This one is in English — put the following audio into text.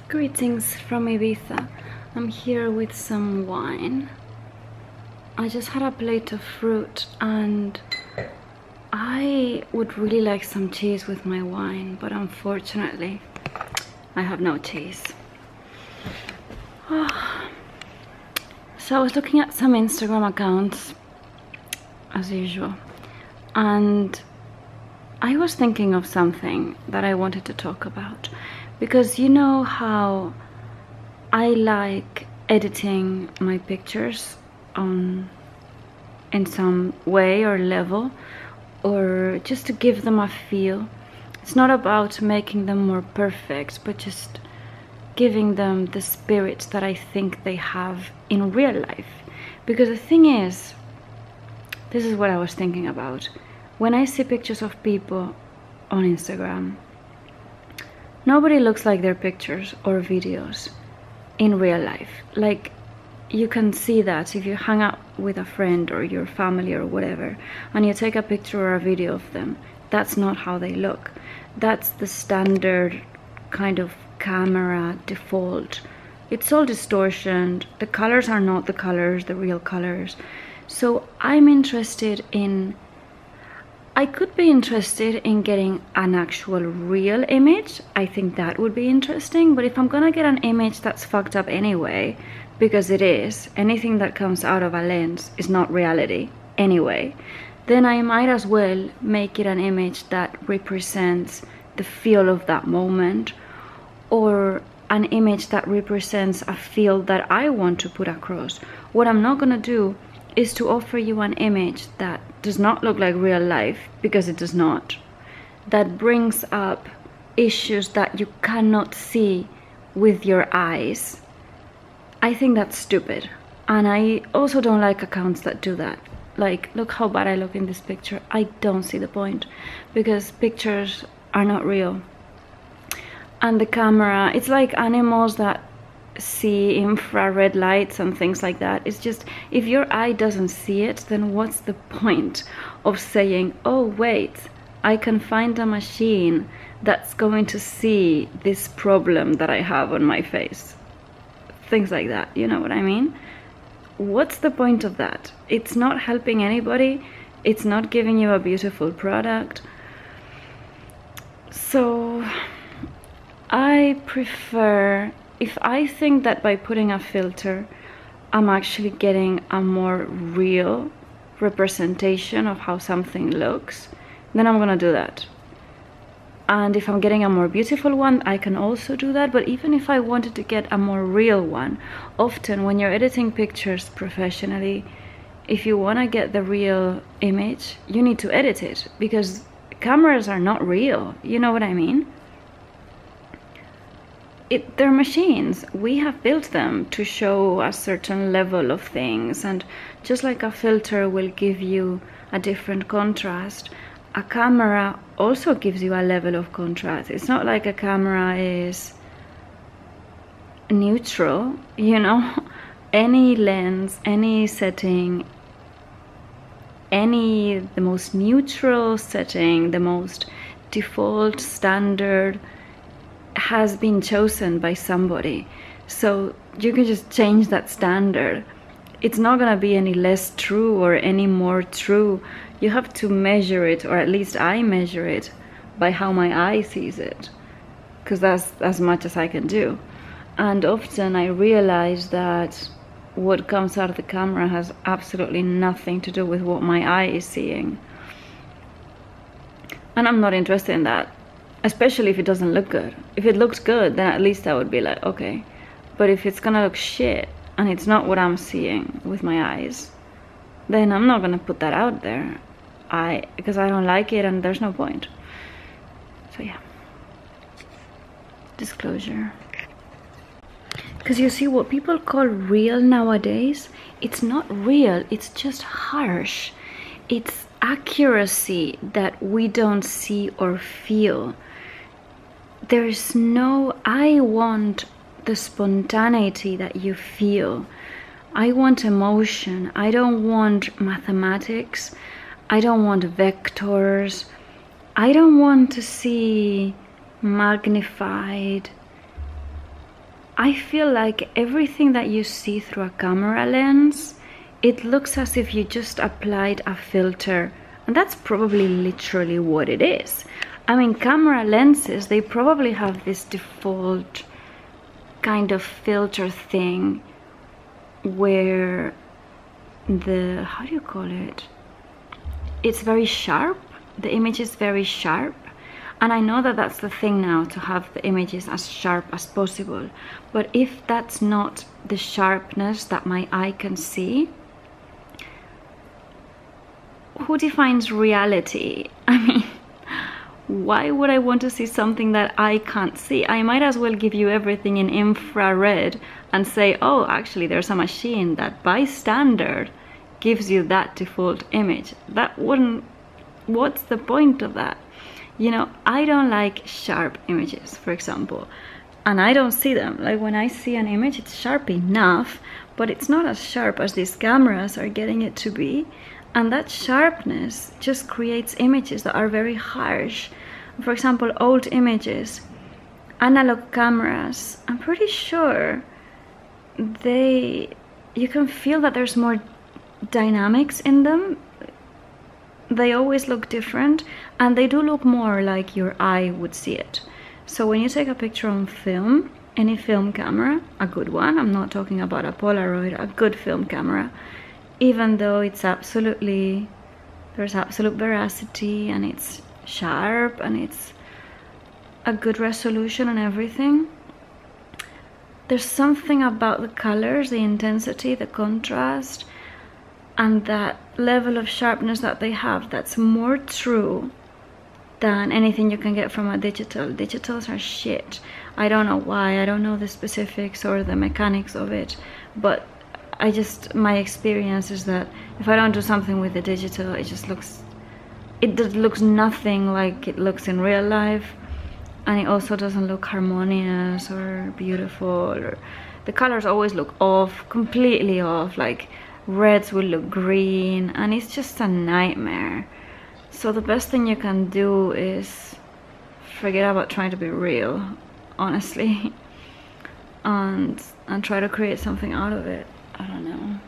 Greetings from Ibiza. I'm here with some wine. I just had a plate of fruit and I would really like some cheese with my wine, but unfortunately I have no cheese. So I was looking at some Instagram accounts as usual, and I was thinking of something that I wanted to talk about, because you know how I like editing my pictures in some way or level, or just to give them a feel. It's not about making them more perfect, but just giving them the spirit that I think they have in real life. Because the thing is, this is what I was thinking about. When I see pictures of people on Instagram, nobody looks like their pictures or videos in real life. Like, you can see that if you hang out with a friend or your family or whatever, and you take a picture or a video of them, that's not how they look. That's the standard kind of camera default. It's all distortioned. The colors are not the colors, the real colors. So I'm interested in, I could be interested in getting an actual real image. I think that would be interesting. But if I'm gonna get an image that's fucked up anyway, because it is, anything that comes out of a lens is not reality anyway, then I might as well make it an image that represents the feel of that moment, or an image that represents a feel that I want to put across. What I'm not gonna do is to offer you an image that does not look like real life, because it does not. That brings up issues that you cannot see with your eyes. I think that's stupid. And I also don't like accounts that do that. Like, look how bad I look in this picture. I don't see the point, because pictures are not real. And the camera, it's like animals that see infrared lights and things like that. It's just, if your eye doesn't see it, then what's the point of saying, oh wait, I can find a machine that's going to see this problem that I have on my face? Things like that, you know what I mean? What's the point of that? It's not helping anybody. It's not giving you a beautiful product. So I prefer, if I think that by putting a filter I'm actually getting a more real representation of how something looks, then I'm gonna do that. And if I'm getting a more beautiful one, I can also do that. But even if I wanted to get a more real one, often when you're editing pictures professionally, if you want to get the real image, you need to edit it, because cameras are not real. You know what I mean? They're machines. We have built them to show a certain level of things, and just like a filter will give you a different contrast, a camera also gives you a level of contrast. It's not like a camera is neutral, you know. Any lens, any setting, the most neutral setting, the most default standard has been chosen by somebody. So you can just change that standard. It's not gonna be any less true or any more true. You have to measure it, or at least I measure it by how my eye sees it, because that's as much as I can do. And often I realize that what comes out of the camera has absolutely nothing to do with what my eye is seeing. And I'm not interested in that, especially if it doesn't look good. If it looks good, then at least I would be like, okay. But if it's gonna look shit and it's not what I'm seeing with my eyes, then I'm not gonna put that out there. Because I don't like it, and there's no point. So yeah, disclosure. Because you see, what people call real nowadays, it's not real, it's just harsh. It's accuracy that we don't see or feel. There's no, I want the spontaneity that you feel. I want emotion. I don't want mathematics. I don't want vectors. I don't want to see magnified I feel like everything that you see through a camera lens, it looks as if you just applied a filter, and that's probably literally what it is. I mean, camera lenses, they probably have this default kind of filter thing where the, how do you call it? It's very sharp. The image is very sharp. And I know that that's the thing now, to have the images as sharp as possible. But if that's not the sharpness that my eye can see, who defines reality? I mean, why would I want to see something that I can't see? I might as well give you everything in infrared and say, oh, actually there's a machine that by standard gives you that default image. That wouldn't, what's the point of that? You know, I don't like sharp images, for example, and I don't see them. Like when I see an image, it's sharp enough, but it's not as sharp as these cameras are getting it to be. And that sharpness just creates images that are very harsh. For example, old images, analog cameras, I'm pretty sure you can feel that there's more dynamics in them. They always look different, and they do look more like your eye would see it. So when you take a picture on film, any film camera, a good one, I'm not talking about a Polaroid, a good film camera, even though it's absolutely, there's absolute veracity and it's sharp and it's a good resolution and everything, there's something about the colors, the intensity, the contrast, and that level of sharpness that they have that's more true than anything you can get from a digital. Digitals are shit. I don't know why, I don't know the specifics or the mechanics of it, but my experience is that if I don't do something with the digital, it just looks nothing like it looks in real life, and it also doesn't look harmonious or beautiful, or the colors always look off, completely off, like reds will look green, and it's just a nightmare. So the best thing you can do is forget about trying to be real, honestly, and try to create something out of it. I don't know.